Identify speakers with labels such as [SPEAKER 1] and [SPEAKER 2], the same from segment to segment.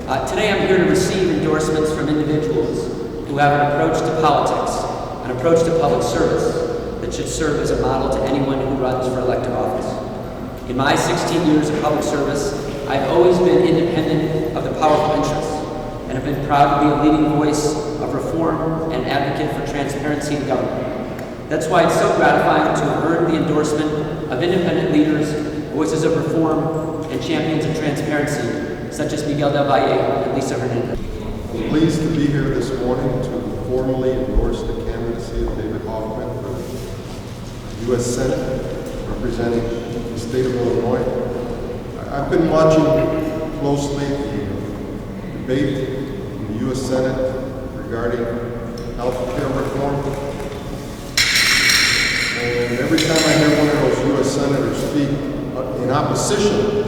[SPEAKER 1] Today I'm here to receive endorsements from individuals who have an approach to politics, an approach to public service that should serve as a model to anyone who runs for elective office. In my 16 years of public service, I've always been independent of the powerful interests and have been proud to be a leading voice of reform and advocate for transparency in government. That's why it's so gratifying to have earned the endorsement of independent leaders, voices of reform, and champions of transparency, such as Miguel Valle and Lisa Hernandez.
[SPEAKER 2] I'm pleased to be here this morning to formally endorse the candidacy of David Hoffman for the U.S. Senate, representing the state of Illinois. I've been watching closely the debate in the U.S. Senate regarding health care reform. And every time I hear one of those U.S. senators speak in opposition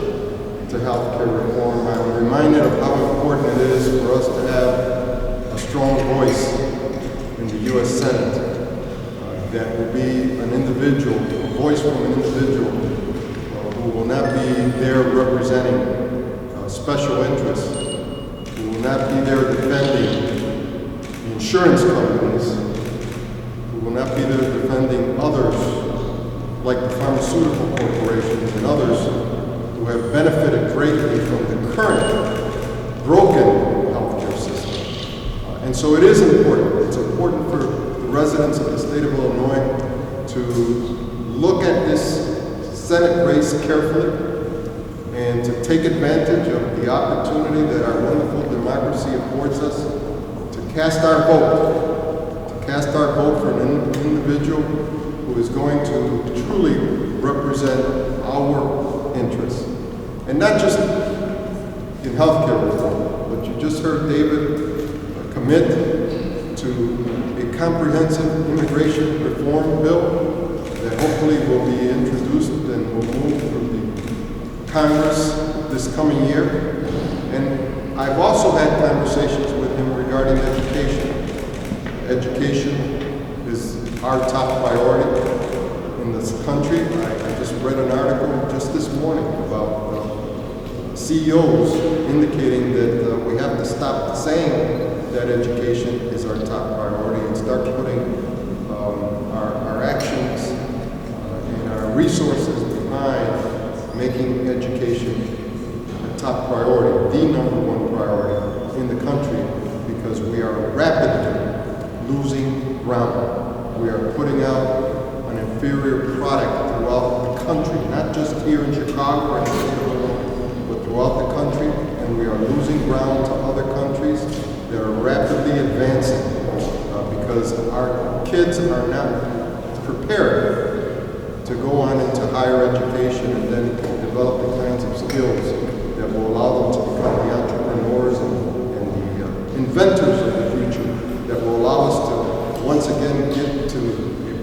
[SPEAKER 2] to health care reform, I'm reminded of how important it is for us to have a strong voice in the U.S. Senate that will be an individual, a voice from an individual who will not be there representing special interests, who will not be there defending the insurance companies, who will not be there defending others like the pharmaceutical corporations and others who have benefited greatly from the current broken healthcare system. And so it is important. It's important for the residents of the state of Illinois to look at this Senate race carefully and to take advantage of the opportunity that our wonderful democracy affords us to cast our vote for an individual who is going to truly represent our interests. And not just in healthcare reform, but you just heard David commit to a comprehensive immigration reform bill that hopefully will be introduced and will move through the Congress this coming year. And I've also had conversations with him regarding education. Education is our top priority in this country. I just read an article just this morning about CEOs indicating that we have to stop saying that education is our top priority and start putting our actions and our resources behind making education a top priority, the number one priority in the country, because we are rapidly losing ground. We are putting out an inferior product throughout the country, not just here in Chicago or in the state of Illinois, but throughout the country, and we are losing ground to other countries that are rapidly advancing because our kids are not prepared to go on into higher education and then develop the kinds of skills that will allow them to become the entrepreneurs and the inventors of the future that will allow us to once again get to a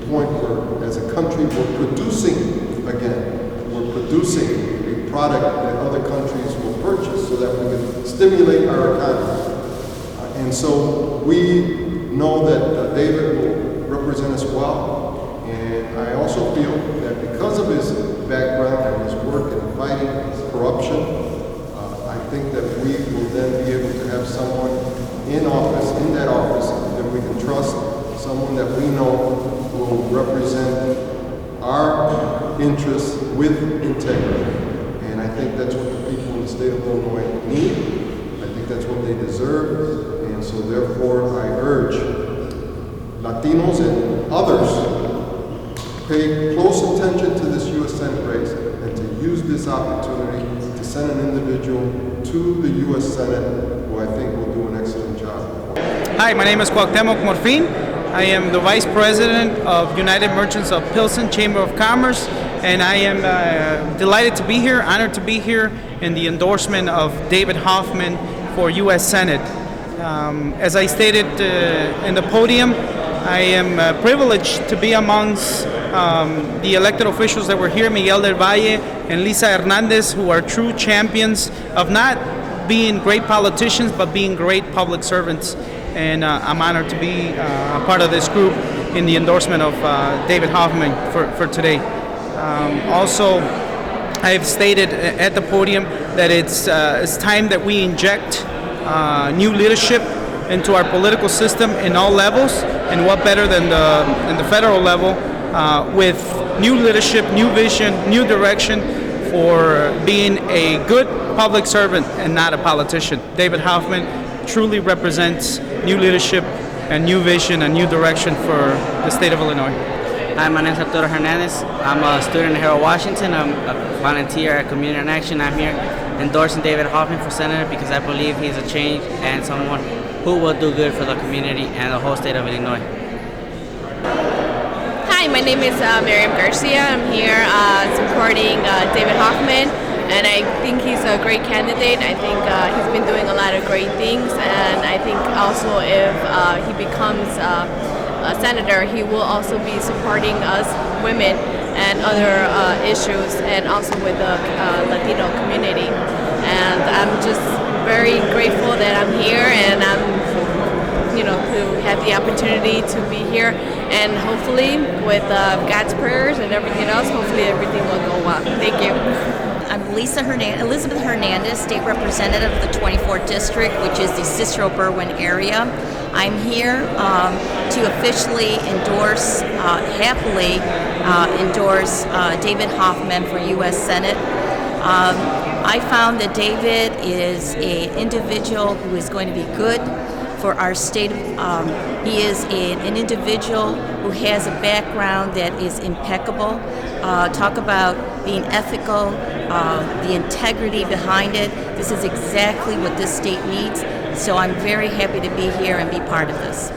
[SPEAKER 2] point where, as a country, we're producing again. We're producing a product that other countries will purchase so that we can stimulate our economy. And so we know that David will represent us well. And I also feel that because of his background and his work in fighting corruption, I think that we will then be able to have someone in office, in that office, that we can trust, someone that we know will represent our interests with integrity. And I think that's what the people in the state of Illinois need. I think that's what they deserve. And so therefore I urge Latinos and others to pay close attention to this U.S. Senate race and to use this opportunity to send an individual to the U.S. Senate who I think will do an excellent job.
[SPEAKER 3] Hi, my name is Cuauhtemoc Morfin. I am the Vice President of United Merchants of Pilsen Chamber of Commerce, and I am delighted to be here, honored to be here in the endorsement of David Hoffman for U.S. Senate. As I stated in the podium, I am privileged to be amongst the elected officials that were here, Miguel del Valle and Lisa Hernandez, who are true champions of not being great politicians, but being great public servants. And I'm honored to be a part of this group in the endorsement of David Hoffman for today. Also, I have stated at the podium that it's time that we inject new leadership into our political system in all levels, and what better than the federal level with new leadership, new vision, new direction for being a good public servant and not a politician. David Hoffman truly represents new leadership and new vision and new direction for the state of Illinois.
[SPEAKER 4] Hi, my name is Hernandez. I'm a student here at Washington. I'm a volunteer at Community in Action. I'm here endorsing David Hoffman for senator because I believe he's a change and someone who will do good for the community and the whole state of Illinois.
[SPEAKER 5] Hi, my name is Miriam Garcia. I'm here supporting David Hoffman, and I think he's a great candidate. I think he's been doing a lot of great things, and I think also if he becomes a senator, he will also be supporting us women and other issues, and also with the Latino community. And I'm just very grateful that I'm here, and I'm to have the opportunity to be here, and hopefully with God's prayers and everything else, hopefully everything will go well. Thank you.
[SPEAKER 6] I'm Elizabeth Hernandez, State Representative of the 24th District, which is the Cicero-Berwyn area. I'm here to officially happily endorse David Hoffman for U.S. Senate. I found that David is an individual who is going to be good for our state. He is an individual who has a background that is impeccable. Talk about being ethical, the integrity behind it. This is exactly what this state needs. So I'm very happy to be here and be part of this.